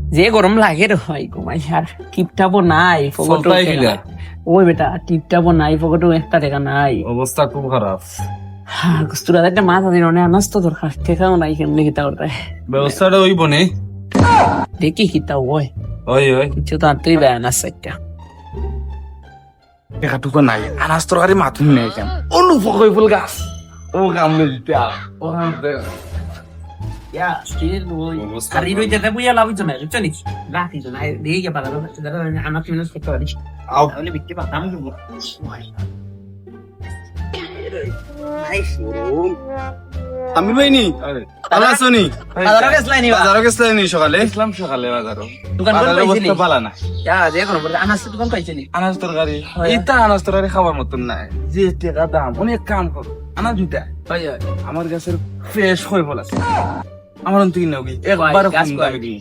যে গরম লাগে রে ভাই ঘুমাই আর টিপটাপও নাই ফগটো ওই বেটা টিপটাপও নাই ফগটো একটা টাকা নাই অবস্থা খুব খারাপ। হ্যাঁ কস্তুরা একটা মাথা দিন অনেক আনাস তো দরকার টেকাও নাই কেমনি কিতা করতে ব্যবস্থাটা হইব নে। দেখি কিতা ওই ওই ওই কিছু তো আনতেই বেয়া আনাস একটা একাটুকু নাই আনাজ তরকারি মাথুন নেই কেন অনু ফকই ফুল গাছ ও কামলে দিতে ও কামলে ইয়া স্টিল ওই আর এই রইতে দেবো ইয়া লাভ জন্য বুঝছো নি রাখি জন্য দিয়ে গিয়ে পালা দাদা আমার কি মিনিট করতে পারিস আও তাহলে বিক্রি পাতাম কি আমি ভাইনি ভালো আছো নি বাজারে গেছলাই নি বাজারও গেছিলেন নি সকালে ইসলাম সকালে বাজারও দোকান কোন বাজারের পাইছিলি অবস্থা ভালো না ইয়া যে কোন আনাস দোকান পাইছিলি আনাজ তরকারি এইটা আনাজ তরকারি খাবার মতন নাই যে টাকা দাম অনেক কাম করো আনাজ দুইটা ওই ওই আমার গাছের ফ্রেশ হয়ে বল আছে আমার অন্তত নগি একবার গাছ ফোন কয়? দামি